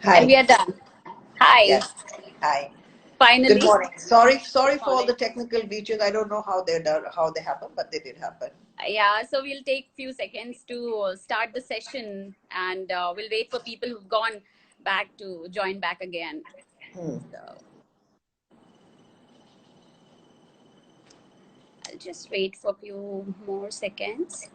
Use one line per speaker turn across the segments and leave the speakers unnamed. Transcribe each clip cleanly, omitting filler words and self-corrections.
And we
Hi.
are done. Hi,
Yes. Hi. Good
finally.
morning. Sorry for all
Morning.
the technical glitches. I don't know how how they happen, but they did happen.
Yeah, so we'll take few seconds to start the session and we'll wait for people who've gone back to join back again.
Hmm.
So I'll just wait for a few more seconds.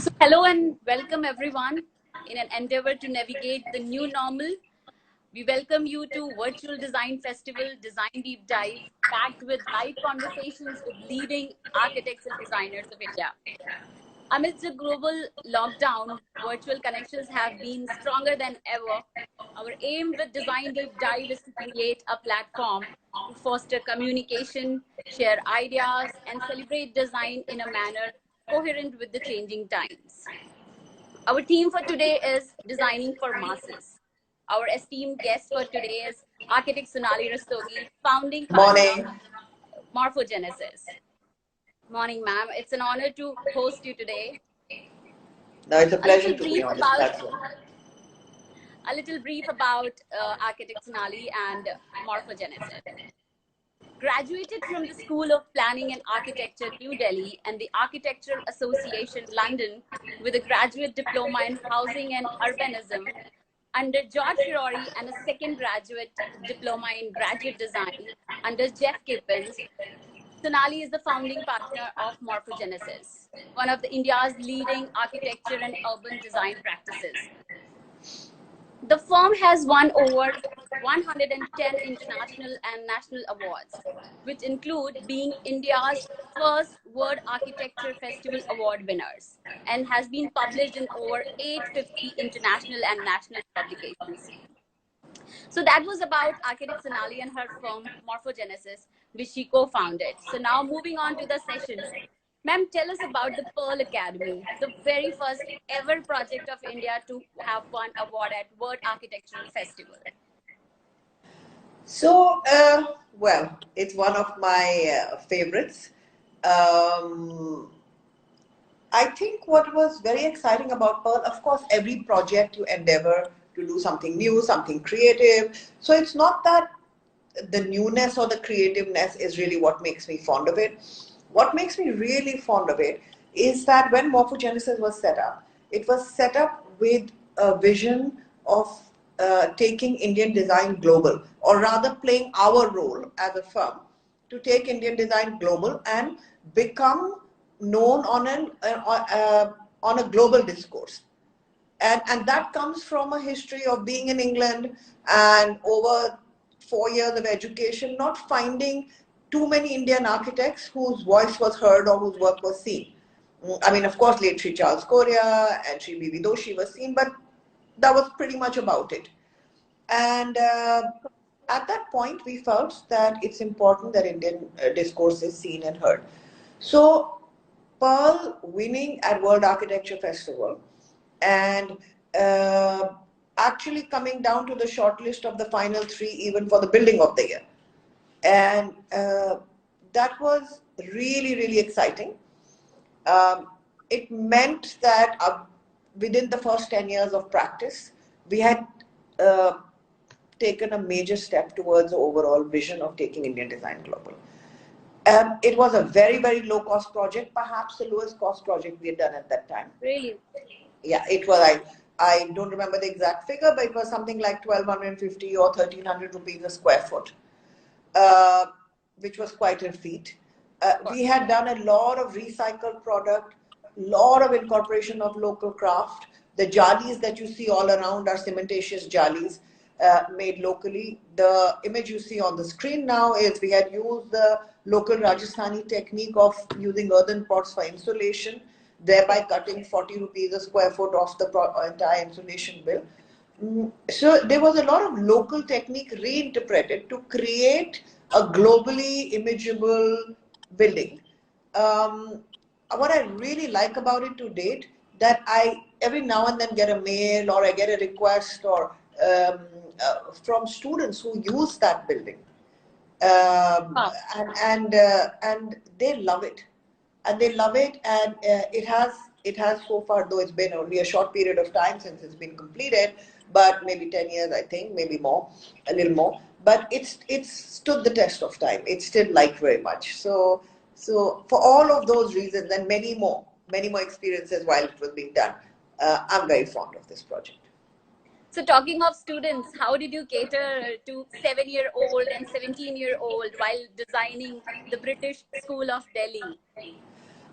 So hello and welcome everyone in an endeavor to navigate the new normal. We welcome you to Virtual Design Festival Design Deep Dive, packed with live conversations with leading architects and designers of India. Amidst the global lockdown, virtual connections have been stronger than ever. Our aim with Design Deep Dive is to create a platform to foster communication, share ideas, and celebrate design in a manner coherent with the changing times. Our theme for today is Designing for Masses. Our esteemed guest for today is architect Sonali Rastogi, founding partner,
Morning.
Morphogenesis. Morning, ma'am. It's an honor to host you today.
No, it's a
A
pleasure
little
to be
brief
on this
about
platform.
architect Sonali and Morphogenesis. Graduated from the School of Planning and Architecture, New Delhi, and the Architectural Association, London, with a graduate diploma in Housing and Urbanism, under George Firori and a second graduate diploma in Graduate Design under Jeff Kippens, Sonali is the founding partner of Morphogenesis, one of India's leading architecture and urban design practices. The firm has won over 110 international and national awards, which include being India's first World Architecture Festival Award winners, and has been published in over 850 international and national publications. So that was about architect Sonali and her firm Morphogenesis, which she co-founded. So now moving on to the sessions. Ma'am, tell us about the Pearl Academy, the very first ever project of India to have won award at World Architectural Festival.
So, well, it's one of my favorites. Um, I think what was very exciting about Pearl, of course, every project you endeavor to do something new, something creative. So it's not that the newness or the creativeness is really what makes me fond of it. What makes me really fond of it is that when Morphogenesis was set up, it was set up with a vision of taking Indian design global, or rather playing our role as a firm to take Indian design global and become known on a global discourse. And that comes from a history of being in England and over 4 years of education, not finding too many Indian architects whose voice was heard or whose work was seen. I mean, of course, late Sri Charles Correa and Sri B.V. Doshi were seen, but that was pretty much about it. And at that point, we felt that it's important that Indian discourse is seen and heard. So, Pearl winning at World Architecture Festival and uh, actually coming down to the shortlist of the final three, even for the building of the year. And that was really, really exciting. Um, it meant that within the first 10 years of practice, we had uh, taken a major step towards the overall vision of taking Indian design global. It was a very, very low cost project, perhaps the lowest cost project we had done at that time.
Really?
Yeah, it was, I don't remember the exact figure, but it was something like 1250 or 1300 rupees a square foot, uh, which was quite a feat. We had done a lot of recycled product, lot of incorporation of local craft. The jalis that you see all around are cementatious jalis made locally. The image you see on the screen now is we had used the local Rajasthani technique of using earthen pots for insulation, thereby cutting 40 rupees a square foot off the entire insulation bill. So there was a lot of local technique reinterpreted to create a globally imageable building. Um, what I really like about it to date, that I every now and then get a mail or I get a request or from students who use that building. um,
Wow.
and they love it, and it has so far, though it's been only a short period of time since it's been completed, but maybe 10 years, I think, maybe more, a little more, but it's stood the test of time. It's still liked very much. So for all of those reasons and many more experiences while it was being done, I'm very fond of this project.
So talking of students, how did you cater to 7-year-old and 17-year-old while designing the British School of Delhi?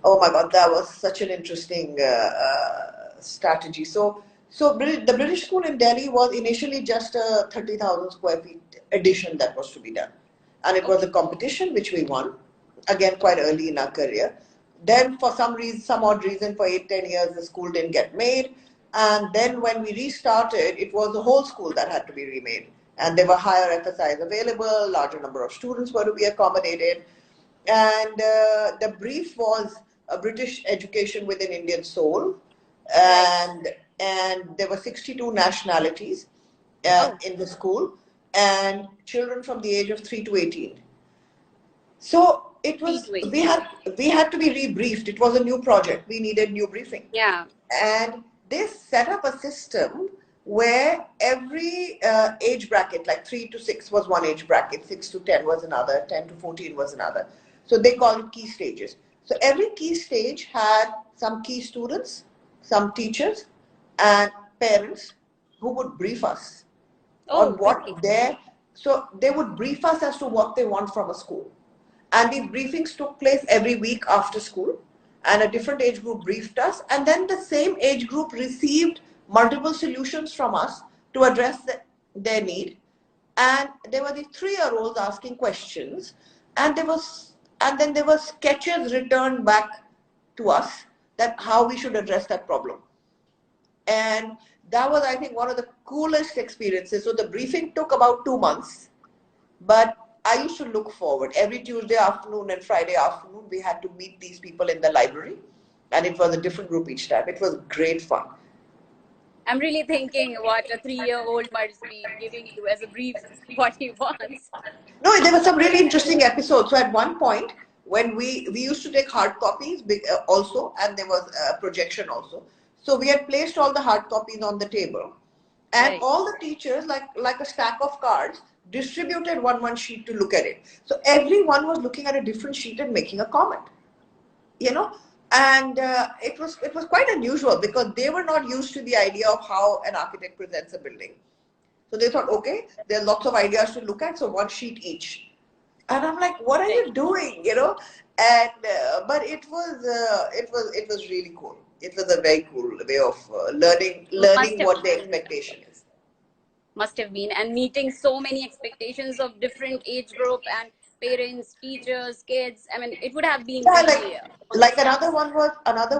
Oh my God, that was such an interesting strategy. So the British School in Delhi was initially just a 30,000 square feet addition that was to be done. And it was a
Okay.
competition which we won, again, quite early in our career. Then, for some reason, some odd reason, for 8-10 years, the school didn't get made. And then, when we restarted, it was the whole school that had to be remade. And there were higher FSIs available, larger number of students were to be accommodated. And the brief was a British education with an Indian soul,
Right.
and there were 62 nationalities
Oh,
in the school, and children from the age of 3 to 18. So it
three
was
to eight.
we had to be rebriefed. It was a new project. We needed new briefing,
Yeah.
and they set up a system where every age bracket, like 3 to 6 was one age bracket, 6 to 10 was another, 10 to 14 was another. So they call it key stages. So every key stage had some key students, some teachers, and parents who would brief us on
Oh,
what
really?
so they would brief us as to what they want from a school. And these briefings took place every week after school, and a different age group briefed us, and then the same age group received multiple solutions from us to address their need. And there were these 3-year-olds asking questions, and then there were sketches returned back to us that how we should address that problem. And that was, I think, one of the coolest experiences. So the briefing took about 2 months, but I used to look forward. Every Tuesday afternoon and Friday afternoon, we had to meet these people in the library, and it was a different group each time. It was great fun.
I'm really thinking what a 3-year-old must be giving you as a brief what he wants.
No, there were some really interesting episodes. So at one point, when we used to take hard copies also, and there was a projection also. So we had placed all the hard copies on the table, and
Right.
all the teachers, like a stack of cards, distributed one sheet to look at it. So everyone was looking at a different sheet and making a comment. You know, and it was quite unusual because they were not used to the idea of how an architect presents a building. So they thought, okay, there are lots of ideas to look at, so one sheet each. And I'm like, what are
Right.
you doing? And but it was really cool. It was a very cool way of learning
Must
learning
have
what the
been.
expectation is.
Must have been. And meeting so many expectations of different age group and parents, teachers, kids. I mean, it would have been
Yeah,
really on the
like
stars.
another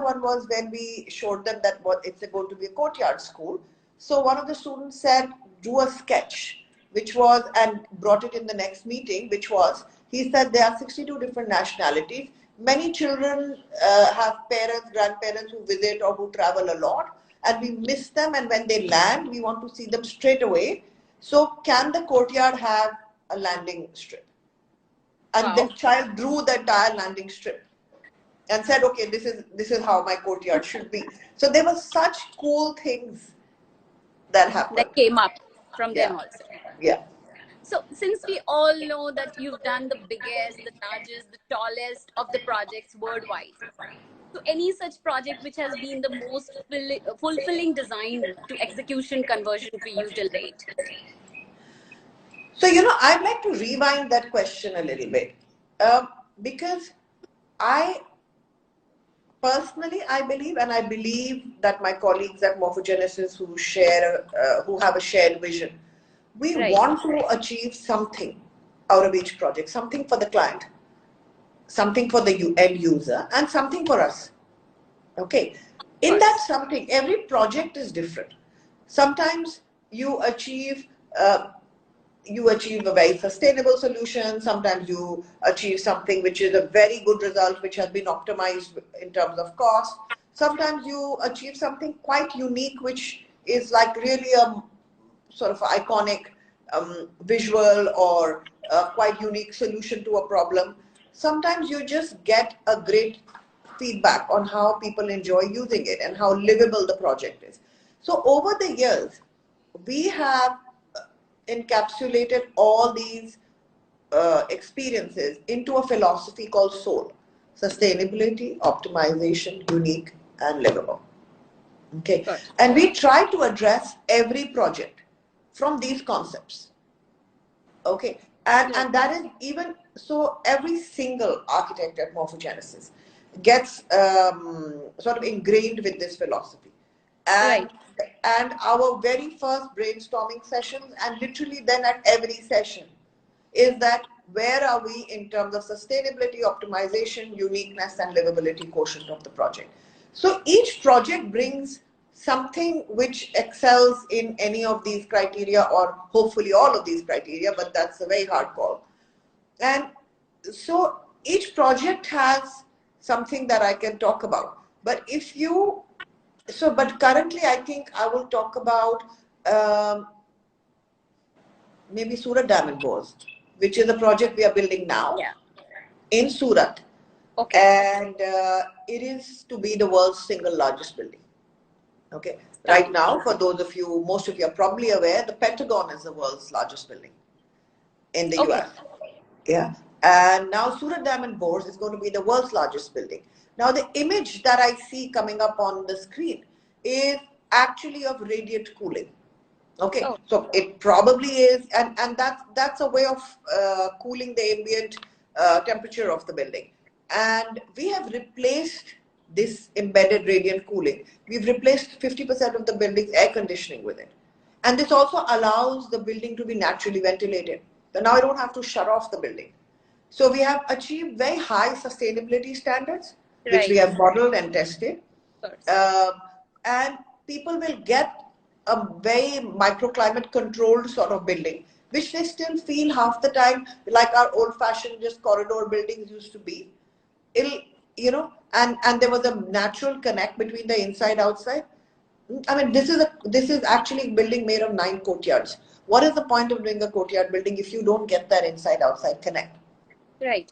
one was when we showed them that what it's going to be a courtyard school. So one of the students said, "Do a sketch," which was, and brought it in the next meeting, which was, he said there are 62 different nationalities. Many children have parents, grandparents who visit or who travel a lot, and we miss them. And when they land, we want to see them straight away. So can the courtyard have a landing strip? And the
Wow.
child drew the entire landing strip and said, okay, this is how my courtyard should be. So there were such cool things that
That
happened.
came up from them
Yeah,
also.
yeah.
So, since we all know that you've done the biggest, the largest, the tallest of the projects worldwide, so any such project which has been the most fulfilling design to execution conversion for you till date?
So, I'd like to rewind that question a little bit, because I personally, I believe, and I believe that my colleagues at Morphogenesis who have a shared vision, we
Right.
want to achieve something out of each project, something for the client, something for the end user, and something for us. Okay.
Of
In that
course.
something, every project is different. Sometimes you achieve uh, you achieve a very sustainable solution. Sometimes you achieve something which is a very good result, which has been optimized in terms of cost. Sometimes you achieve something quite unique, which is like really a sort of iconic, visual or quite unique solution to a problem. Sometimes you just get a great feedback on how people enjoy using it and how livable the project is. So over the years, we have encapsulated all these experiences into a philosophy called SOUL: sustainability, optimization, unique, and livable. Okay,
Good.
and we try to address every project from these concepts. Okay, and that is even so. Every single architect at Morphogenesis gets sort of ingrained with this philosophy, and
Right.
and our very first brainstorming sessions, and literally then at every session, is that where are we in terms of sustainability, optimization, uniqueness, and livability quotient of the project. So each project brings something which excels in any of these criteria, or hopefully all of these criteria, but that's a very hard call. And so each project has something that I can talk about. But if you, so, but currently I think I will talk about maybe Surat Diamond Bourse, which is a project we are building now
Yeah.
in Surat.
Okay.
And it is to be the world's single largest building. Okay. Right
Stunning.
now, for those of you, most of you are probably aware, the Pentagon is the world's largest building in the
Okay.
US. Yeah. And now Surat Diamond Bourse is going to be the world's largest building. Now, the image that I see coming up on the screen is actually of radiant cooling. Okay,
Oh,
so it probably is, and that's a way of cooling the ambient temperature of the building. And we have replaced this embedded radiant cooling. We've replaced 50% of the building's air conditioning with it. And this also allows the building to be naturally ventilated. So now I don't have to shut off the building. So we have achieved very high sustainability standards, which we
right.
have modeled and tested.
Of course.
Uh, and people will get a very microclimate controlled sort of building, which they still feel half the time like our old fashioned just corridor buildings used to be. It'll, and there was a natural connect between the inside outside. I mean, this is actually a building made of 9 courtyards. What is the point of doing a courtyard building if you don't get that inside outside connect?
Right.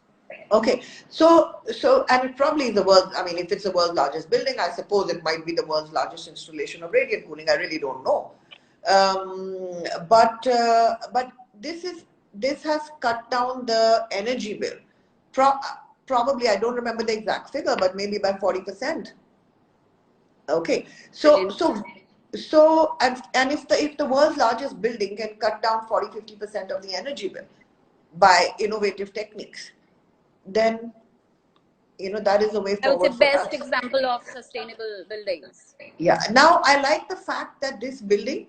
Okay, and it probably is the world. I mean, if it's the world's largest building, I suppose it might be the world's largest installation of radiant cooling. I really don't know, but this has cut down the energy bill. Pro, Probably I don't remember the exact figure, but maybe by 40%. Okay, so
Brilliant.
so so and if the world's largest building can cut down 40-50% of the energy bill by innovative techniques, then that is the way
I would say
forward for
best
us.
example of sustainable buildings.
Yeah. Now I like the fact that this building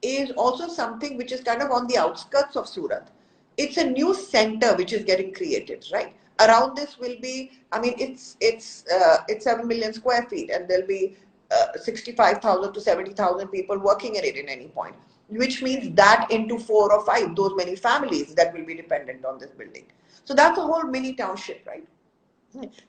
is also something which is kind of on the outskirts of Surat. It's a new center which is getting created, right? Around this will be, I mean, it's 7 million square feet, and there'll be 65,000 to 70,000 people working in it in any point, which means that into 4 or 5, those many families that will be dependent on this building. So that's a whole mini township, right?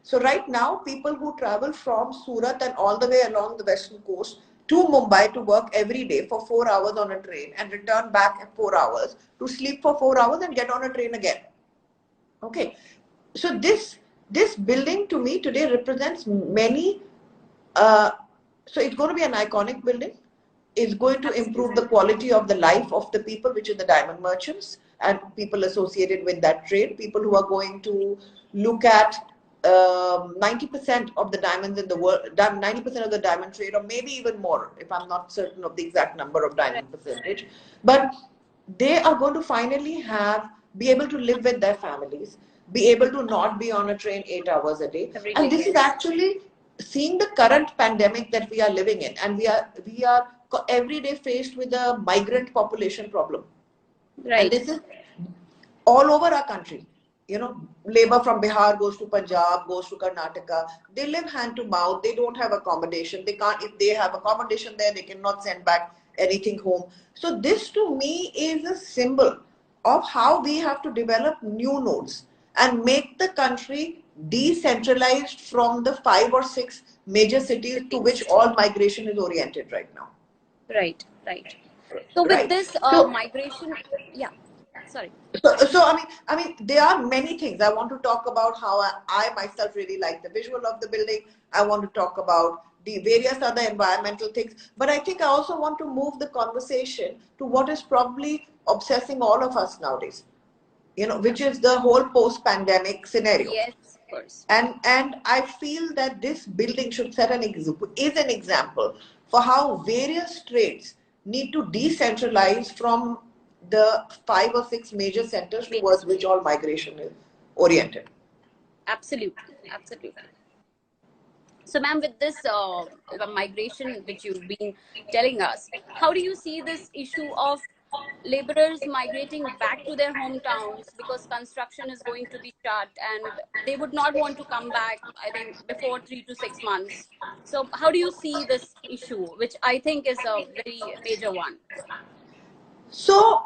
So right now, people who travel from Surat and all the way along the western coast to Mumbai to work every day for 4 hours on a train and return back at 4 hours to sleep for 4 hours and get on a train again. Okay, so this building to me today represents many. So it's going to be an iconic building. It's going to improve the quality of the life of the people, which are the diamond merchants and people associated with that trade. People who are going to look at 90% of the diamonds in the world, 90% of the diamond trade, or maybe even more, if I'm not certain of the exact number of
Right.
diamond percentage. But they are going to finally be able to live with their families, be able to not be on a train 8 hours a day.
Every
And
day,
this is
yes.
actually seeing the current pandemic that we are living in, and we are every day faced with a migrant population problem. And
Right.
this is all over our country. Labor from Bihar goes to Punjab, goes to Karnataka. They live hand to mouth. They don't have accommodation. They can't, if they have accommodation there, they cannot send back anything home. So this to me is a symbol of how we have to develop new nodes and make the country decentralized from the 5 or 6 major cities to which all migration is oriented right now.
Right. Right. So with
right?
this
So
migration, yeah, sorry.
so, there are many things. I want to talk about how I myself really like the visual of the building. I want to talk about the various other environmental things. But I think I also want to move the conversation to what is probably obsessing all of us nowadays, which is the whole post-pandemic scenario.
Yes, of course.
And I feel that this building should set is an example for how various trades need to decentralize from the 5 or 6 major centers towards which all migration is oriented.
Absolutely, absolutely. So, ma'am, with this migration which you've been telling us, how do you see this issue of laborers migrating back to their hometowns because construction is going to be shut and they would not want to come back, I think, before 3 to 6 months? So, how do you see this issue, which I think is a very major one?
So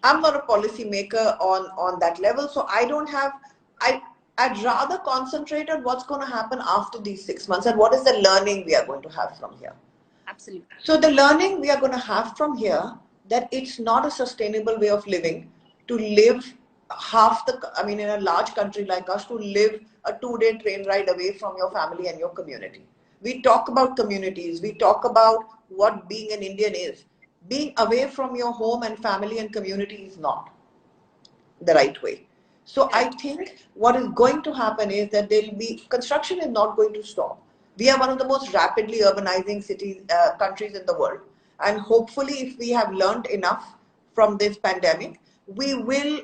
I'm not a policy maker on that level, so I don't have I I'd rather concentrate on what's going to happen after these 6 months and what is the learning we are going to have from here.
Absolutely.
So the learning we are going to have from here, that it's not a sustainable way of living to live in a large country like us, to live a 2-day train ride away from your family and your community. We talk about communities, we talk about what being an Indian is. Being away from your home and family and community is not the right way. So I think what is going to happen is that construction is not going to stop. We are one of the most rapidly urbanizing countries in the world. And hopefully, if we have learned enough from this pandemic, we will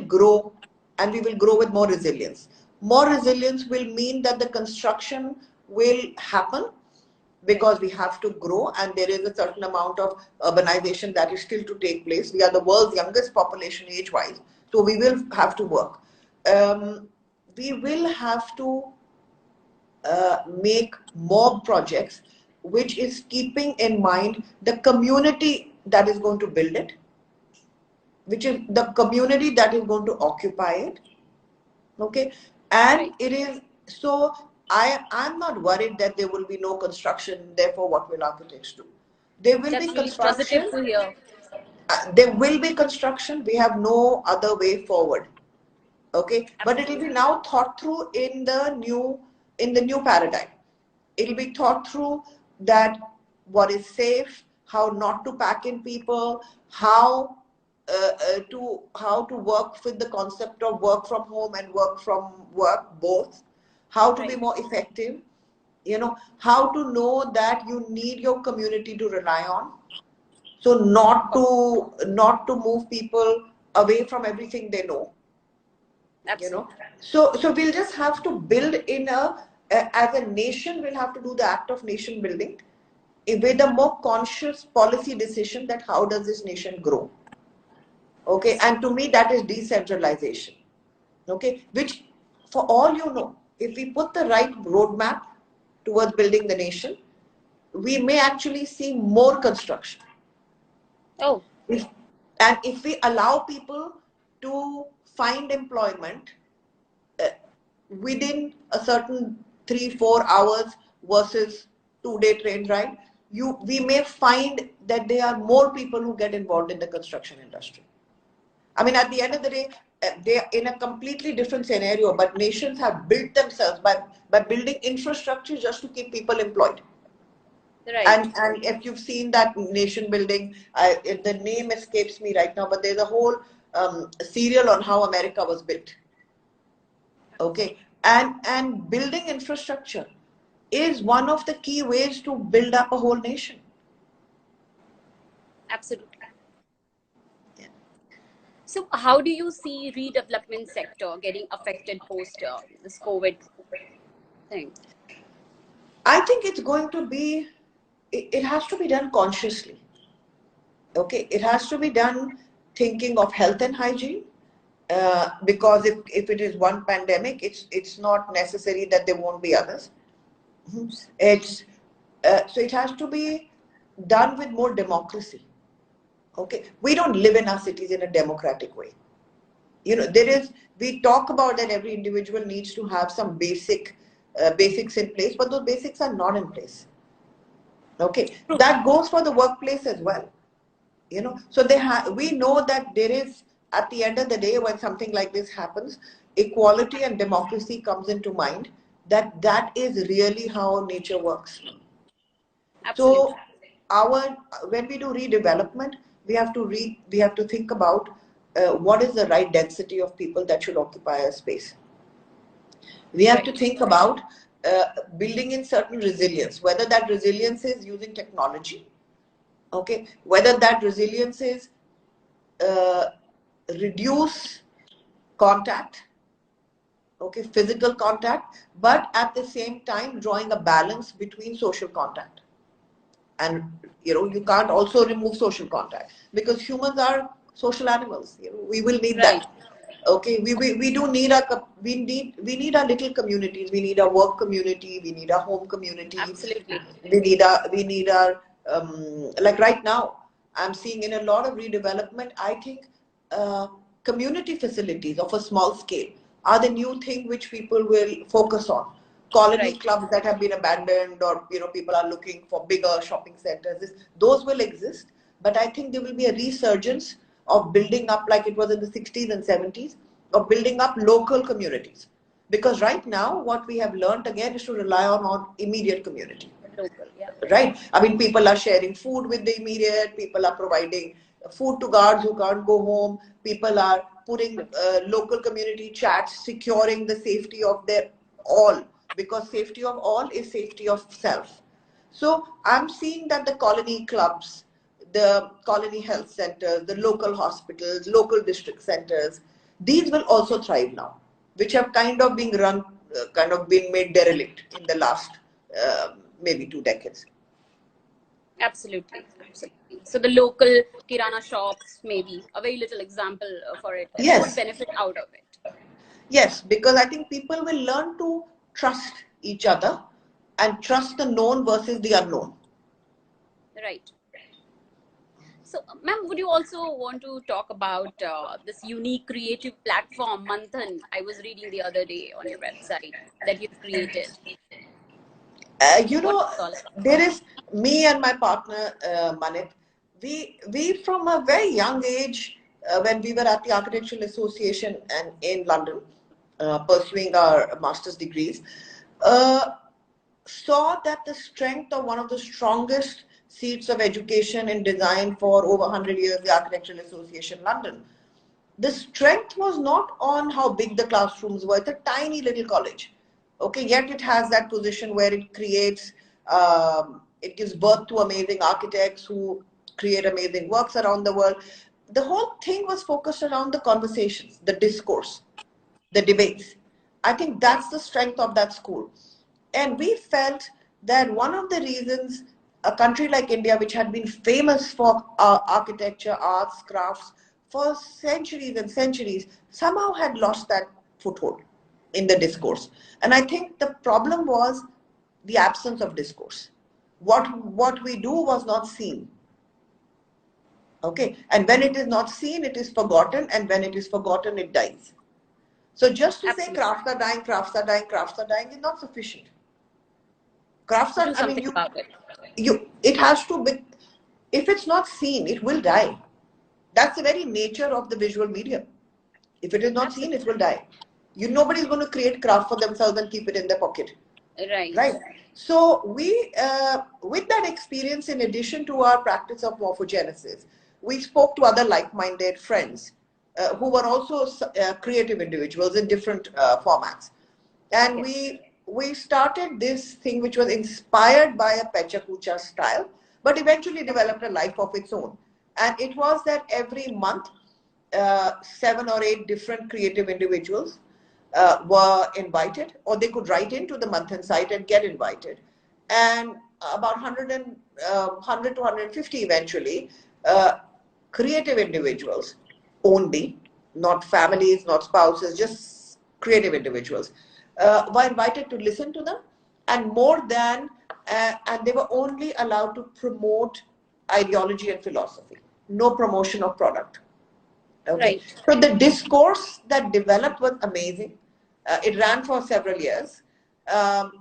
grow, and we will grow with more resilience. More resilience will mean that the construction will happen because we have to grow, and there is a certain amount of urbanization that is still to take place. We are the world's youngest population age-wise, so we will have to work. We will have to make more projects which is keeping in mind the community that is going to build it, which is the community that is going to occupy it. Okay, and
Right.
it is so. I'm not worried that there will be no construction. Therefore, what will architects do? There will be
That's really positive
construction.
to hear.
There will be construction. We have no other way forward. Okay, but it will be
Absolutely.
now thought through in the new paradigm. It will be thought through that what is safe, how not to pack in people, how to work with the concept of work from home and work from work both, how to be
Right.
more effective, how to know that you need your community to rely on, so not to move people away from everything they know, you know
Absolutely.
so we'll just have to build as a nation, we'll have to do the act of nation building with a more conscious policy decision that how does this nation grow. Okay, and to me that is decentralization. Okay, which, for all you know, if we put the right roadmap towards building the nation, we may actually see more construction.
Oh,
if, and if we allow people to find employment uh, within a certain 3-4 hours versus 2-day train ride, we may find that there are more people who get involved in the construction industry. I mean, at the end of the day, they are in a completely different scenario, but nations have built themselves by building infrastructure just to keep people employed.
right.
And if you've seen that nation building, the name escapes me right now, but there's a whole serial on how America was built. Okay, and building infrastructure is one of the key ways to build up a whole nation.
Absolutely.
Yeah.
So, how do you see redevelopment sector getting affected post this COVID thing?
I think it's going to be, it has to be done consciously. Okay, it has to be done thinking of health and hygiene, because if it is one pandemic, it's not necessary that there won't be others. It's So it has to be done with more democracy. Okay, we don't live in our cities in a democratic way. We talk about that every individual needs to have some basics in place, but those basics are not in place. Okay,
True.
that goes for the workplace as well. You know, so we know that there is, at the end of the day, when something like this happens, equality and democracy comes into mind, that is really how nature works.
Absolutely.
So our when we do redevelopment, we have to think about what is the right density of people that should occupy a space. We have to
Right.
think about building in certain resilience, whether that resilience is using technology, okay, whether that resilience is uh, reduce contact, okay, physical contact, but at the same time drawing a balance between social contact. And you know, you can't also remove social contact because humans are social animals. You know, we will need
Right.
that. Okay, we do need we need our little communities. We need our work community. We need our home community.
Absolutely.
We need our like right now, I'm seeing in a lot of redevelopment, I think community facilities of a small scale are the new thing which people will focus on. Colony
Right.
clubs that have been abandoned, or you know, people are looking for bigger shopping centers. Those will exist, but I think there will be a resurgence of building up, like it was in the 60s and 70s, of building up local communities. Because right now, what we have learned again is to rely on immediate community.
Local. Yeah.
Right? I mean, people are sharing food with the immediate, people are providing food to guards who can't go home, people are putting local community chats, securing the safety of their all, because safety of all is safety of self. So I'm seeing that the colony clubs, the colony health centers, the local hospitals, local district centers, these will also thrive now, which have kind of been run, kind of been made derelict in the last maybe 2 decades.
Absolutely. Absolutely. So the local kirana shops, maybe a very little example for it, would
Yes,
benefit out of it.
yes, because I think people will learn to trust each other and trust the known versus the unknown.
Right. So, ma'am, would you also want to talk about this unique creative platform, Manthan? I was reading the other day on your website that you've created.
You
What
know,
is it all about?
there is me and my partner Manit. We from a very young age, when we were at the Architectural Association and in London, pursuing our master's degrees, uh, saw that the strength of one of the strongest seats of education in design for over 100 years, the Architectural Association London, the strength was not on how big the classrooms were. It's a tiny little college, okay, yet it has that position where it creates, it gives birth to amazing architects who create amazing works around the world. The whole thing was focused around the conversations, the discourse, the debates. I think that's the strength of that school. And we felt that one of the reasons a country like India, which had been famous for architecture, arts, crafts for centuries and centuries, somehow had lost that foothold in the discourse. And I think the problem was the absence of discourse. What we do was not seen. Okay, and when it is not seen, it is forgotten, and when it is forgotten, it dies. So just to say
Absolutely.
crafts are dying, crafts are dying, crafts are dying is not sufficient. Crafts are,
Do
I mean,
something about it.
it has to be, if it's not seen, it will die. That's the very nature of the visual medium. If it is not seen,
Absolutely.
it will die. Nobody's going to create craft for themselves and keep it in their pocket.
Right.
Right. So we, with that experience, in addition to our practice of morphogenesis, we spoke to other like-minded friends who were also creative individuals in different formats, and
Okay.
we started this thing which was inspired by a Pechakucha style, but eventually developed a life of its own. And it was that every month, 7 or 8 different creative individuals were invited, or they could write into the Manthan site and get invited. And about 100 to 150 eventually, creative individuals only, not families, not spouses, just creative individuals, were invited to listen to them, and and they were only allowed to promote ideology and philosophy, no promotion of product. Okay,
Right.
so the discourse that developed was amazing. It ran for several years, um,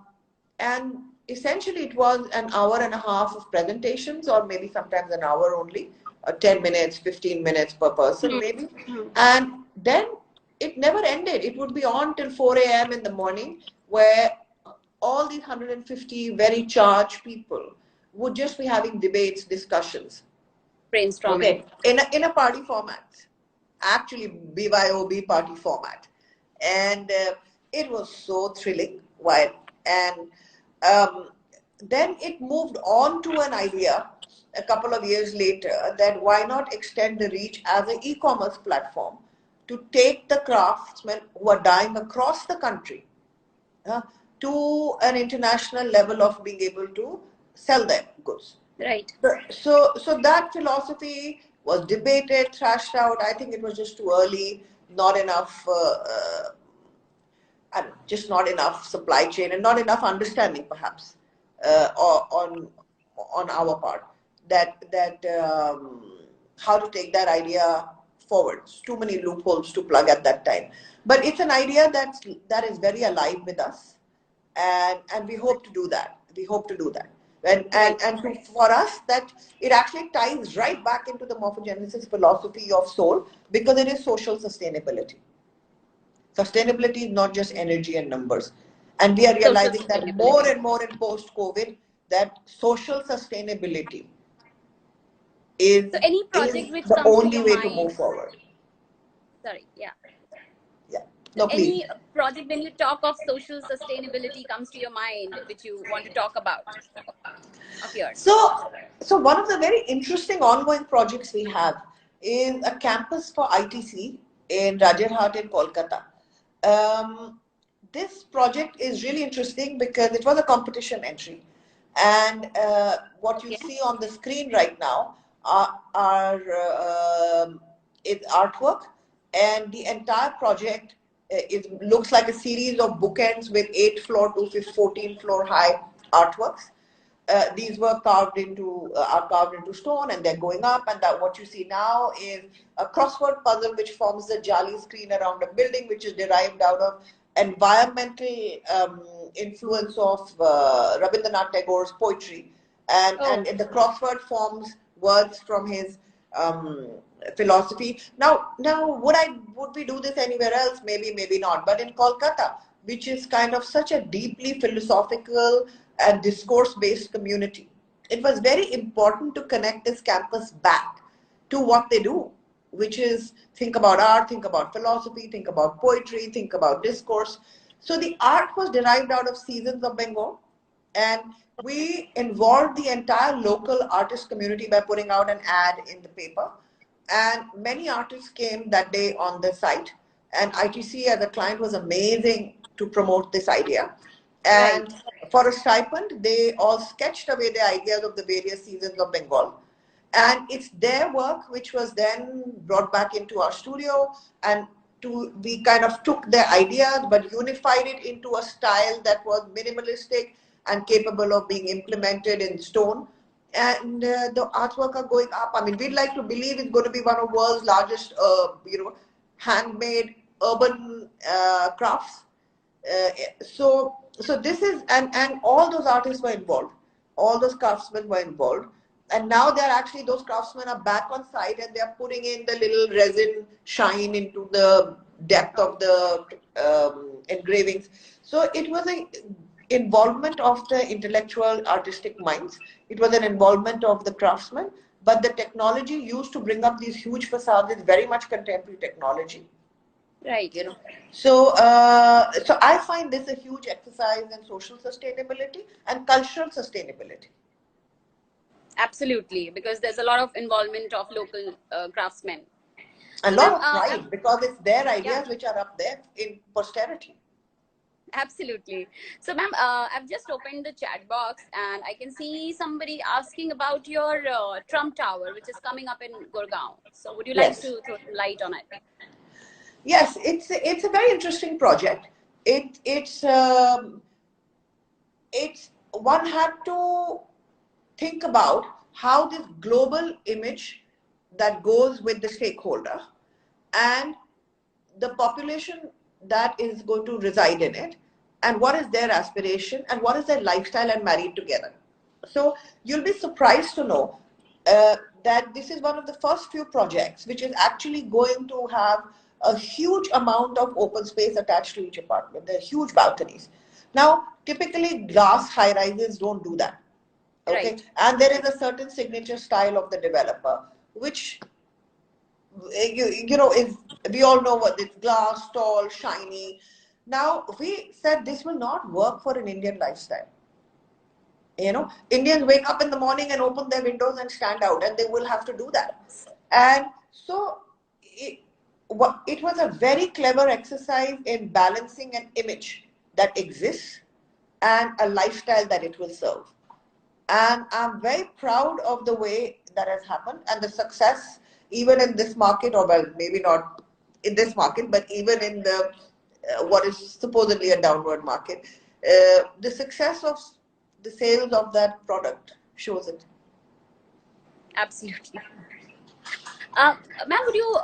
and essentially it was an hour and a half of presentations, or maybe sometimes an hour only, 10 minutes, 15 minutes per person maybe. And then it never ended. It would be on till 4 a.m. in the morning, where all these 150 very charged people would just be having debates, discussions.
Brainstorming.
Okay, in a party format, actually BYOB party format, and it was so thrilling. While and then it moved on to an idea a couple of years later that why not extend the reach as an e-commerce platform to take the craftsmen who are dying across the country to an international level of being able to sell their goods.
Right.
So that philosophy was debated, thrashed out. I think it was just too early, not enough, just not enough supply chain and not enough understanding, perhaps, on our part that how to take that idea forward. Too many loopholes to plug at that time, but it's an idea that is very alive with us, and we hope to do that. We hope to do that. For us, that it actually ties right back into the morphogenesis philosophy of soul, because it is social sustainability. Sustainability is not just energy and numbers. And we are realizing that more and more in post-COVID, that social sustainability is,
so any project
is
which
the
comes to
only
your
way to
mind,
move forward.
sorry, yeah.
Yeah. No, please.
Any project when you talk of social sustainability comes to your mind, which you want to talk about of yours?
So one of the very interesting ongoing projects we have is a campus for ITC in Rajarhat in Kolkata. This project is really interesting because it was a competition entry, and what you see on the screen right now is artwork, and the entire project looks like a series of bookends with 8 floor to 14 floor high artworks. These were carved into are carved into stone, and they're going up. And that what you see now is a crossword puzzle which forms the jali screen around a building, which is derived out of environmental influence of Rabindranath Tagore's poetry, and in the crossword forms words from his philosophy. Now, would we do this anywhere else? Maybe, maybe not. But in Kolkata, which is kind of such a deeply philosophical and discourse-based community, it was very important to connect this campus back to what they do, which is think about art, think about philosophy, think about poetry, think about discourse. So the art was derived out of Seasons of Bengal, and we involved the entire local artist community by putting out an ad in the paper. And many artists came that day on the site, and ITC as a client was amazing to promote this idea. And for a stipend, they all sketched away their ideas of the various seasons of Bengal. And it's their work which was then brought back into our studio, and we kind of took their ideas but unified it into a style that was minimalistic and capable of being implemented in stone. And the artwork are going up. I mean, we'd like to believe it's going to be one of the world's largest, handmade urban crafts. So this is, and all those artists were involved, all those craftsmen were involved, and now they're actually, those craftsmen are back on site, and they're putting in the little resin shine into the depth of the engravings. So it was a involvement of the intellectual artistic minds, it was an involvement of the craftsmen, but the technology used to bring up these huge facades is very much contemporary technology.
Right.
So I find this a huge exercise in social sustainability and cultural sustainability.
Absolutely, because there's a lot of involvement of local craftsmen.
A lot of pride, because it's their ideas which are up there in posterity.
Absolutely. So, ma'am, I've just opened the chat box, and I can see somebody asking about your Trump Tower, which is coming up in Gurgaon. So, would you like to throw some light on it?
Yes, it's a very interesting project. It's one had to think about how this global image that goes with the stakeholder and the population that is going to reside in it, and what is their aspiration and what is their lifestyle and married together. So you'll be surprised to know that this is one of the first few projects which is actually going to have a huge amount of open space attached to each apartment. There are huge balconies. Now, typically glass high rises don't do that. Okay.
Right.
And there is a certain signature style of the developer, which is, we all know what it's glass, tall, shiny. Now we said this will not work for an Indian lifestyle. Indians wake up in the morning and open their windows and stand out, and they will have to do that. And so it was a very clever exercise in balancing an image that exists and a lifestyle that it will serve. And I'm very proud of the way that has happened and the success, even in this market, or well, maybe not in this market, but even in the what is supposedly a downward market, the success of the sales of that product shows it.
Absolutely. Ma'am, would you,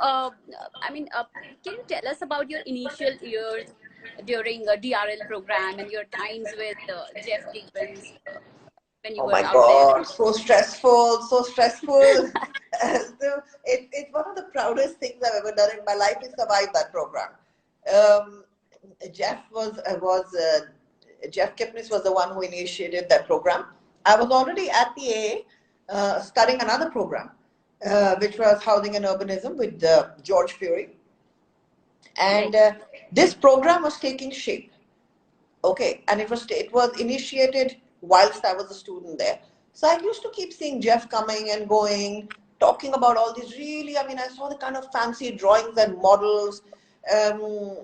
can you tell us about your initial years during a DRL program and your times with Jeff Gibbons when you
Oh
were
my
out there?
God, so stressful, so stressful. So it's one of the proudest things I've ever done in my life is survive that program. Um, Jeff Kipnis was the one who initiated that program. I was already at the AA studying another program, which was Housing and Urbanism with George Fury. And this program was taking shape. Okay, and it was initiated whilst I was a student there. So I used to keep seeing Jeff coming and going, talking about all these really, I saw the kind of fancy drawings and models.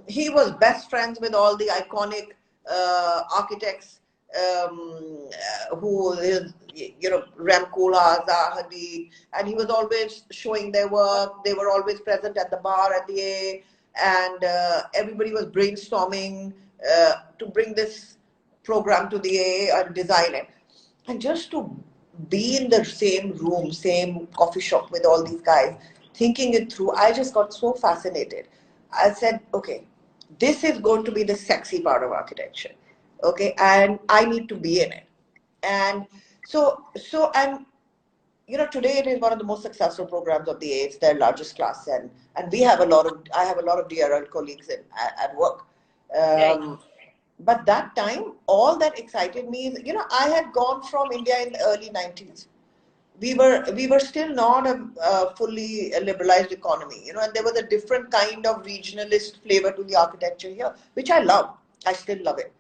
He was best friends with all the iconic architects who is, Ramkula, Zaha Hadid, and he was always showing their work. They were always present at the bar at the A, and everybody was brainstorming to bring this program to the AA and design it. And just to be in the same room, same coffee shop with all these guys, thinking it through, I just got so fascinated. I said, okay, this is going to be the sexy part of architecture. Okay, and I need to be in it. And and today it is one of the most successful programs of the A. It's their largest class, and I have a lot of DRL colleagues at work. But that time, all that excited me is, I had gone from India in the early 90s. We were still not a fully liberalized economy, and there was a different kind of regionalist flavor to the architecture here, which I love. I still love it.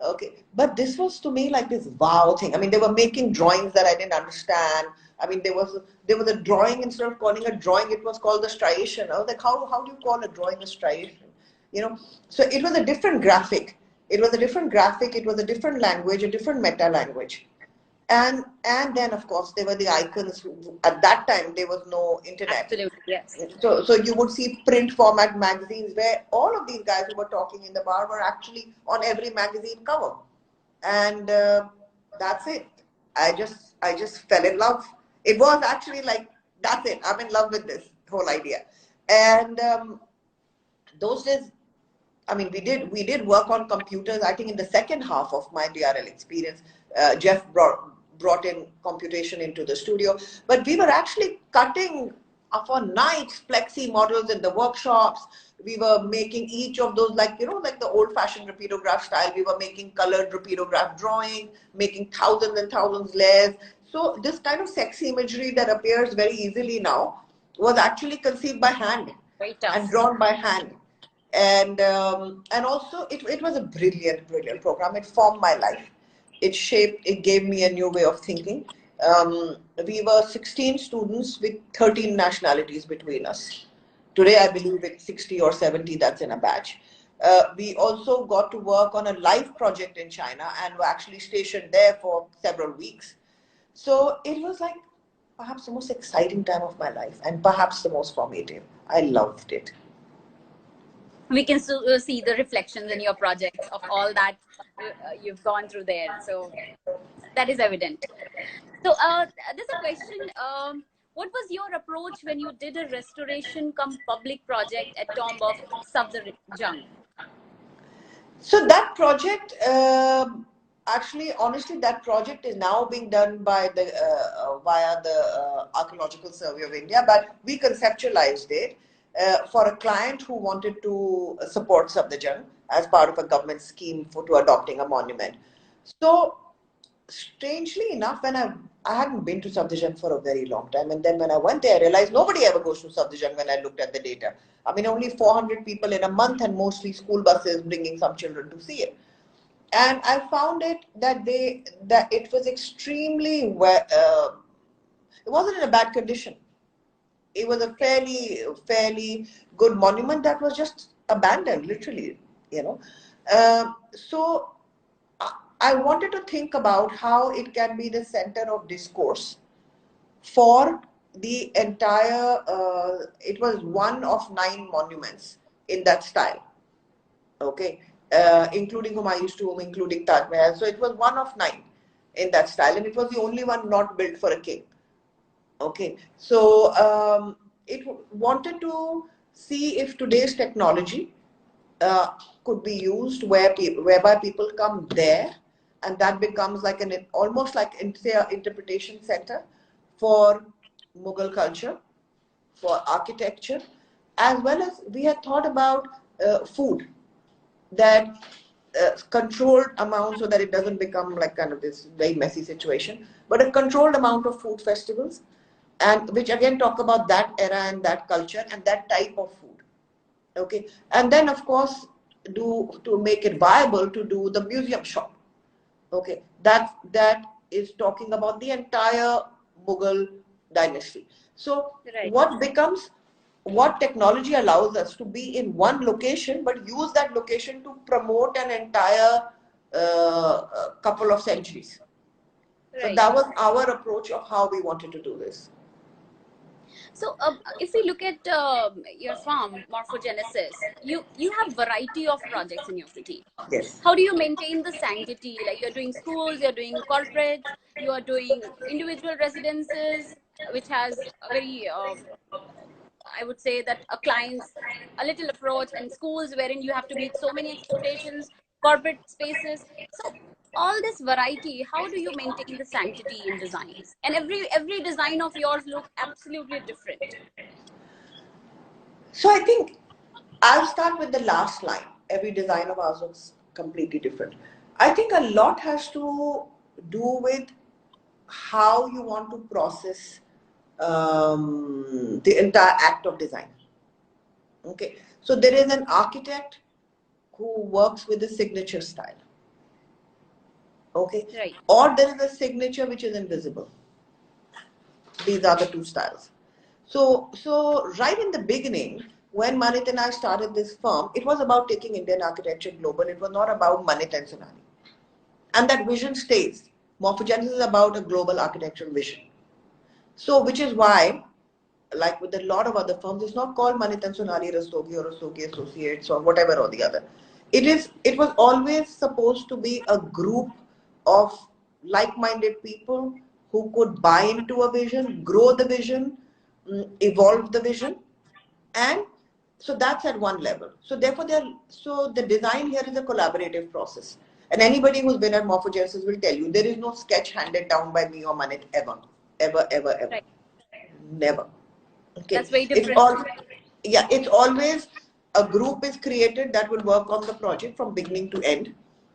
Okay, but this was to me like this wow thing. They were making drawings that I didn't understand. There was a drawing, instead of calling a drawing, it was called the striation. I was like, how do you call a drawing a striation? So it was a different graphic. It was a different graphic. It was a different language, a different meta language. And then, of course, there were the icons. At that time, there was no internet.
Absolutely, yes.
So you would see print format magazines where all of these guys who were talking in the bar were actually on every magazine cover. And that's it. I just fell in love. It was actually like, that's it. I'm in love with this whole idea. And those days, we did work on computers. I think in the second half of my DRL experience, Jeff brought in computation into the studio. But we were actually cutting for nights plexi models in the workshops. We were making each of those, like the old-fashioned rapidograph style. We were making colored rapidograph drawing, making thousands and thousands layers. So this kind of sexy imagery that appears very easily now was actually conceived by hand and drawn by hand. And also it was a brilliant program. It formed my life. It gave me a new way of thinking. We were 16 students with 13 nationalities between us. Today I believe it's 60 or 70 that's in a batch. We also got to work on a live project in China and were actually stationed there for several weeks. So it was like perhaps the most exciting time of my life, and perhaps the most formative. I loved it.
We can see the reflections in your projects of all that you've gone through there. So that is evident. So there's a question. What was your approach when you did a restoration cum public project at Tomb of Safdar Jung?
So that project, actually, honestly, that project is now being done by the via the Archaeological Survey of India, but we conceptualized it for a client who wanted to support Safdarjung as part of a government scheme for to adopting a monument. So strangely enough, when I hadn't been to Safdarjung for a very long time, and then when I went there, I realized nobody ever goes to Safdarjung. When I looked at the data, I mean, only 400 people in a month, and mostly school buses bringing some children to see it. And I found it that it was extremely well. It wasn't in a bad condition. It was a fairly good monument that was just abandoned, literally. You know, so I wanted to think about how it can be the center of discourse for the entire. It was one of 9 monuments in that style. Okay, including Humayun's tomb, including Taj Mahal. So it was one of 9 in that style, and it was the only one not built for a king. Okay, so it wanted to see if today's technology could be used whereby people come there, and that becomes like almost like say an interpretation center for Mughal culture, for architecture, as well as we had thought about food, that controlled amount, so that it doesn't become like kind of this very messy situation, but a controlled amount of food festivals, and which again talk about that era and that culture and that type of food. Okay, and then of course to make it viable, to do the museum shop. Okay, that is talking about the entire Mughal dynasty. So
Right.
what technology allows us to be in one location, but use that location to promote an entire couple of centuries. So
Right.
that was our approach of how we wanted to do this.
So, if we look at your farm, Morphogenesis, you have variety of projects in your city.
Yes.
How do you maintain the sanctity? Like you're doing schools, you're doing corporates, you are doing individual residences, which has a very, I would say that a client's a little approach, and schools wherein you have to meet so many expectations, corporate spaces. So all this variety, how do you maintain the sanctity in designs? And every design of yours look absolutely different.
So I think I'll start with the last line. Every design of ours looks completely different. I think a lot has to do with how you want to process the entire act of design. Okay, so there is an architect who works with a signature style. Okay,
Right.
or there is a signature which is invisible. These are the 2 styles. So right in the beginning, when Manit and I started this firm, it was about taking Indian architecture global. It was not about Manit and Sonali. And that vision stays. Morphogenesis is about a global architectural vision. So, which is why, like with a lot of other firms, it's not called Manit and Sonali Rastogi or Rastogi Associates or whatever or the other. It was always supposed to be a group of like-minded people who could buy into a vision, grow the vision, evolve the vision, and so that's at one level. So therefore, so the design here is a collaborative process. And anybody who's been at Morphogenesis will tell you there is no sketch handed down by me or Manit ever, ever, ever, ever,
Right.
never. Okay,
That's very
it's
different.
all, yeah, it's always a group is created that will work on the project from beginning to end,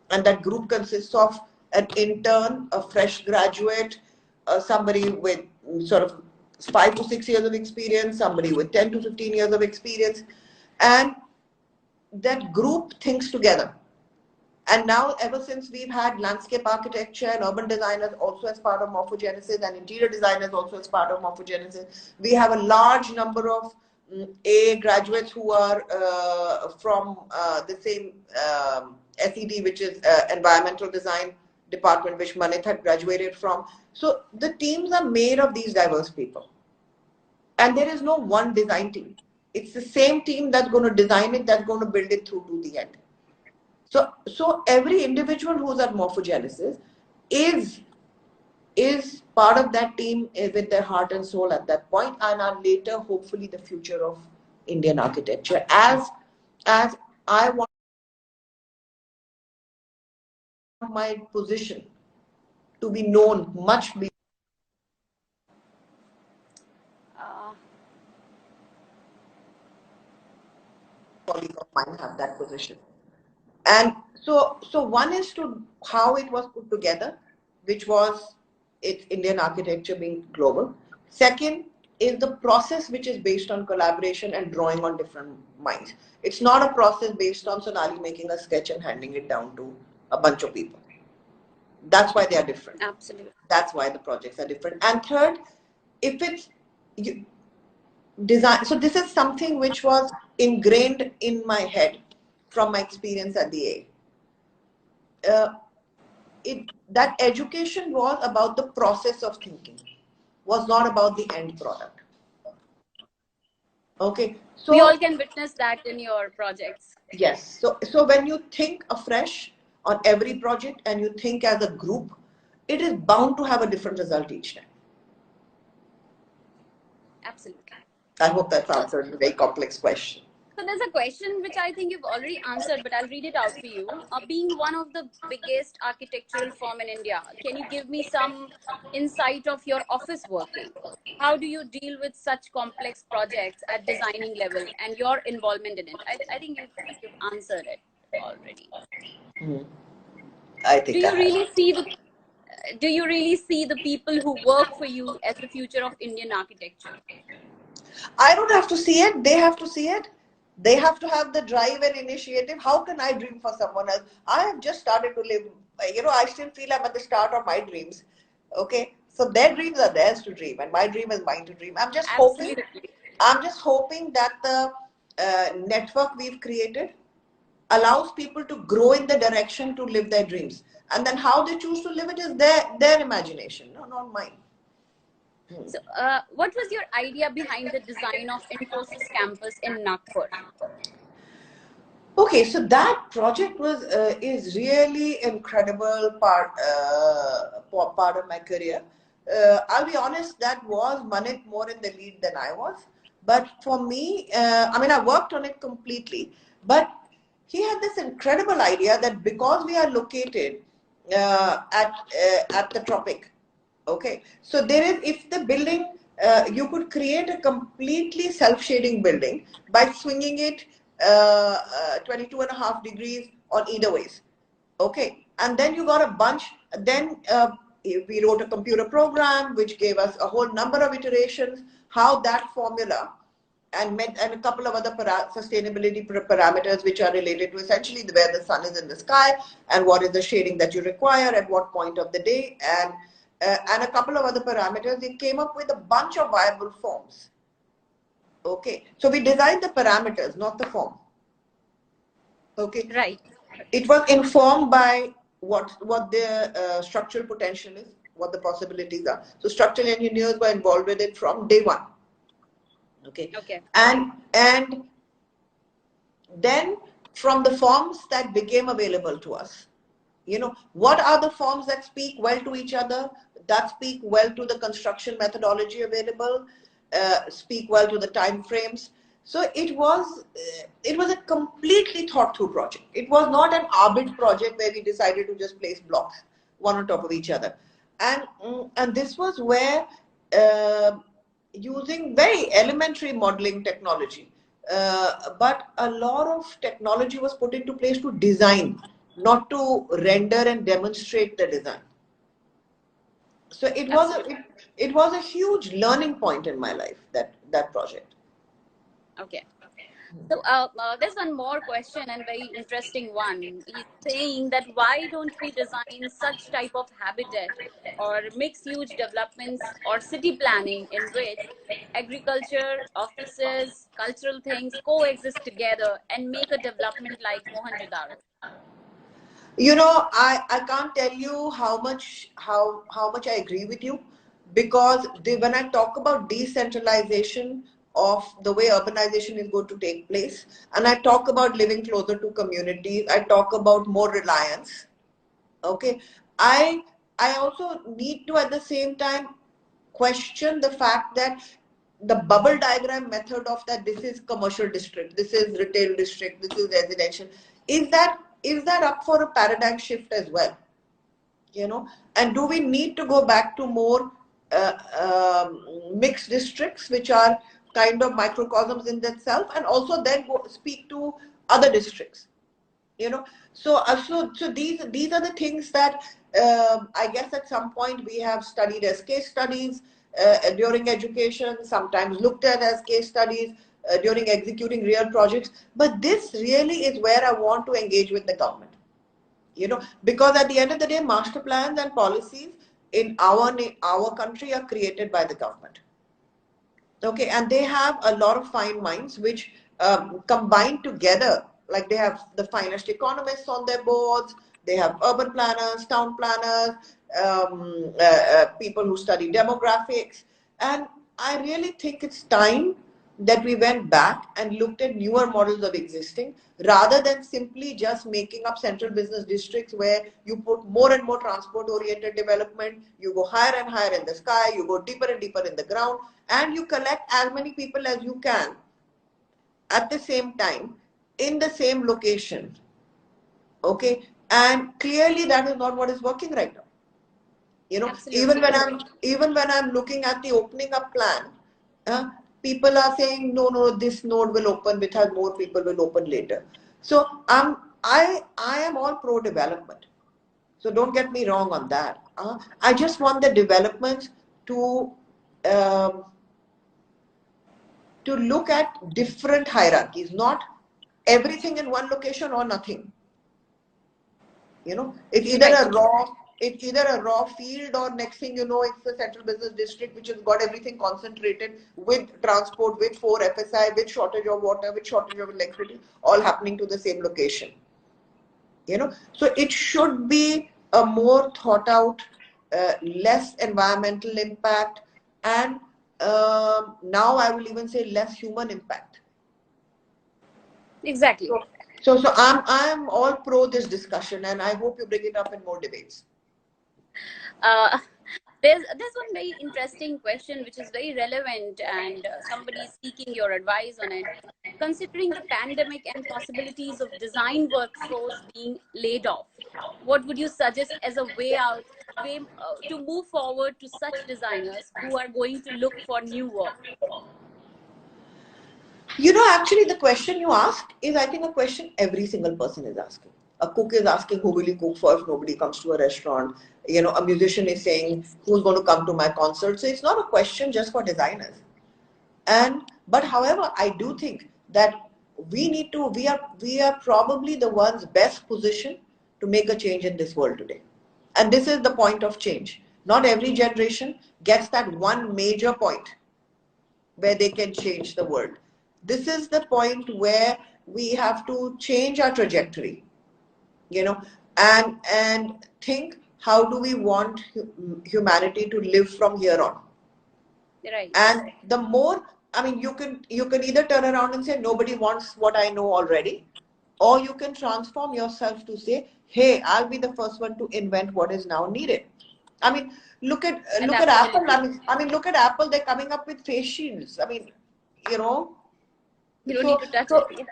and that group consists of an intern, a fresh graduate, somebody with sort of 5 to 6 years of experience, somebody with 10 to 15 years of experience, and that group thinks together. And now, ever since we've had landscape architecture and urban designers also as part of Morphogenesis, and interior designers also as part of Morphogenesis, we have a large number of A graduates who are from the same SED, which is Environmental Design Department, which Manit had graduated from. So the teams are made of these diverse people. And there is no one design team. It's the same team that's going to design it, that's going to build it through to the end. So every individual who's at Morphogenesis is part of that team with their heart and soul at that point, and are later hopefully the future of Indian architecture. As I want my position to be known much beyond. Colleague of mine have that position. And so one is to how it was put together, which was its Indian architecture being global. Second is the process, which is based on collaboration and drawing on different minds. It's not a process based on Sonali making a sketch and handing it down to a bunch of people. That's why they are different.
Absolutely.
That's why the projects are different. And third, if it's design, so this is something which was ingrained in my head from my experience at the A. That education was about the process of thinking, was not about the end product. Okay, so
we all can witness that in your projects.
Yes, so when you think afresh on every project and you think as a group, it is bound to have a different result each time.
Absolutely.
I hope that's answered a very complex question.
So there's a question which I think you've already answered, but I'll read it out for you. Being one of the biggest architectural firm in India, can you give me some insight of your office working? How do you deal with such complex projects at designing level and your involvement in it? I think you've answered it already.
I think
Do you really see the people who work for you as the future of Indian architecture?
I don't have to see it. They have to see it. They have to have the drive and initiative. How can I dream for someone else? I have just started to live. I still feel I'm at the start of my dreams. Okay, so their dreams are theirs to dream, and my dream is mine to dream. I'm just
Absolutely.
hoping that the network we've created allows people to grow in the direction to live their dreams, and then how they choose to live it is their imagination, no, not mine.
So, what was your idea behind the design of Infosys campus in Nagpur?
Okay, so that project was is really incredible part of my career. I'll be honest, that was Manit more in the lead than I was. But for me, I mean, I worked on it completely. But he had this incredible idea that because we are located at the tropic, okay, so there is, if the building, you could create a completely self-shading building by swinging it 22.5 degrees on either ways. Okay, and then you got a bunch. Then we wrote a computer program which gave us a whole number of iterations how that formula and a couple of other sustainability parameters which are related to essentially where the sun is in the sky and what is the shading that you require at what point of the day, and a couple of other parameters. It came up with a bunch of viable forms. Okay, so we designed the parameters, not the form. Okay,
right.
It was informed by what the structural potential is, what the possibilities are. So structural engineers were involved with it from day one. Okay. And then from the forms that became available to us, what are the forms that speak well to each other, that speak well to the construction methodology available, speak well to the time frames. So it was a completely thought through project. It was not an arbit project where we decided to just place blocks one on top of each other. And this was where using very elementary modeling technology, but a lot of technology was put into place to design, not to render and demonstrate the design. So it was a huge learning point in my life, that project.
Okay. So there's one more question, and very interesting one. He's saying that why don't we design such type of habitat or mixed-use developments or city planning in which agriculture, offices, cultural things coexist together and make a development like Mohenjo-daro?
I can't tell you how much I agree with you, because when I talk about decentralization of the way urbanization is going to take place, and I talk about living closer to communities, I talk about more reliance. Okay, I also need to at the same time question the fact that the bubble diagram method of that this is commercial district, this is retail district, this is residential, is that up for a paradigm shift as well? And do we need to go back to more mixed districts, which are kind of microcosms in themselves, and also then go speak to other districts? So these are the things that I guess at some point we have studied as case studies during education, sometimes looked at as case studies during executing real projects. But this really is where I want to engage with the government. Because at the end of the day, master plans and policies in our country are created by the government. Okay, and they have a lot of fine minds which combine together. Like they have the finest economists on their boards, they have urban planners, town planners, people who study demographics. And I really think it's time that we went back and looked at newer models of existing, rather than simply just making up central business districts where you put more and more transport oriented development, you go higher and higher in the sky, you go deeper and deeper in the ground, and you collect as many people as you can at the same time in the same location. Okay, and clearly that is not what is working right now.
Absolutely.
Even when I'm looking at the opening up plan, people are saying no, this node will open, which has more people will open later. So I am all pro development. So don't get me wrong on that. I just want the developments um, to look at different hierarchies, not everything in one location or nothing. It's either a raw field, or next thing you know, it's the central business district which has got everything concentrated with transport, with 4 FSI, with shortage of water, with shortage of electricity, all happening to the same location. So it should be a more thought out, less environmental impact, and now I will even say less human impact.
Exactly.
So I'm all pro this discussion, and I hope you bring it up in more debates.
There's one very interesting question which is very relevant, and somebody is seeking your advice on it. Considering the pandemic and possibilities of design workforce being laid off, what would you suggest as a way to move forward to such designers who are going to look for new work?
Actually, the question you asked is, I think, a question every single person is asking. A cook is asking, who will you cook for if nobody comes to a restaurant? A musician is saying, who's going to come to my concert? So it's not a question just for designers. But however, I do think that we are probably the ones best positioned to make a change in this world today. And this is the point of change. Not every generation gets that one major point where they can change the world. This is the point where we have to change our trajectory, and think, how do we want humanity to live from here on?
Right.
And the more, you can either turn around and say, nobody wants what I know already, or you can transform yourself to say, hey, I'll be the first one to invent what is now needed. Look at Apple. Look at Apple. They're coming up with face shields.
You don't need to touch it.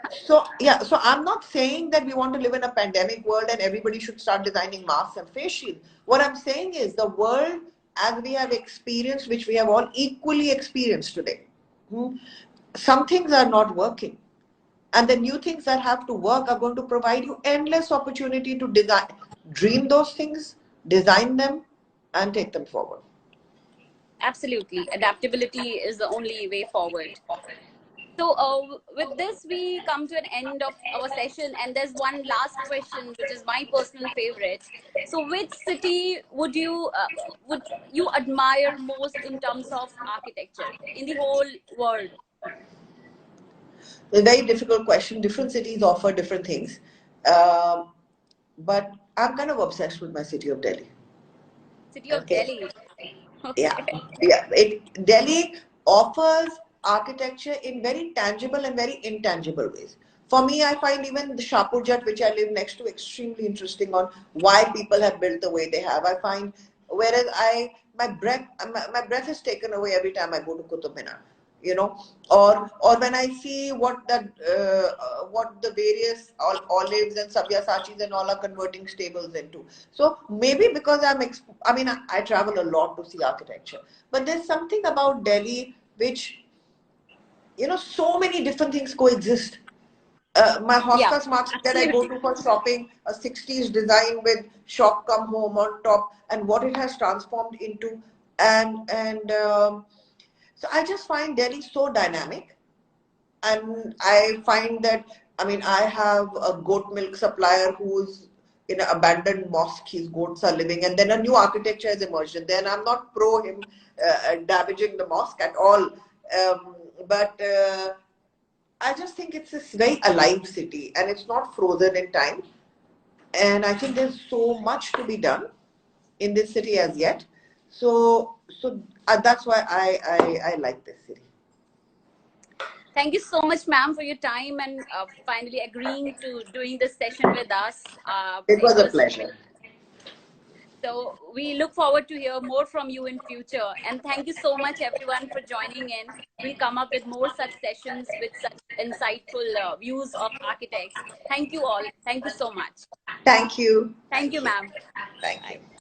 Yeah. So I'm not saying that we want to live in a pandemic world and everybody should start designing masks and face shields. What I'm saying is, the world as we have experienced, which we have all equally experienced today, some things are not working. And the new things that have to work are going to provide you endless opportunity to dream those things, design them, and take them forward.
Absolutely. Adaptability is the only way forward. So with this, we come to an end of our session, and there's one last question, which is my personal favorite. So which city would you admire most in terms of architecture in the whole world?
A very difficult question. Different cities offer different things. But I'm kind of obsessed with my city of Delhi.
City of Delhi.
Okay. Yeah. Delhi offers architecture in very tangible and very intangible ways. For me, I find even the Shapur Jat, which I live next to, extremely interesting on why people have built the way they have. I find, whereas my breath is taken away every time I go to Qutub Minar. you know, or when I see what the various olives and sabyasachis and all are converting stables into. So maybe because I mean I travel a lot to see architecture, but there's something about Delhi which, you know, so many different things coexist. My
Yeah,
Hoskas market that I go
absolutely.
to for shopping, a 60s design with shop come home on top, and what it has transformed into. And so I just find Delhi so dynamic. And I find that, I mean, I have a goat milk supplier who's in an abandoned mosque, his goats are living, and then a new architecture has emerged. And then I'm not pro him damaging the mosque at all. But I just think it's this very alive city and it's not frozen in time. And I think there's so much to be done in this city as yet. So that's why I like this city.
Thank you so much, ma'am, for your time and finally agreeing to doing this session with us.
It
It
was a
was
pleasure.
so we look forward to hear more from you in future. And thank you so much, everyone, for joining in. We'll come up with more such sessions with such insightful views of architects. Thank you all. Thank you so much.
Thank you.
Thank
Thank
you,
you.
ma'am.
Thank
Bye.
you.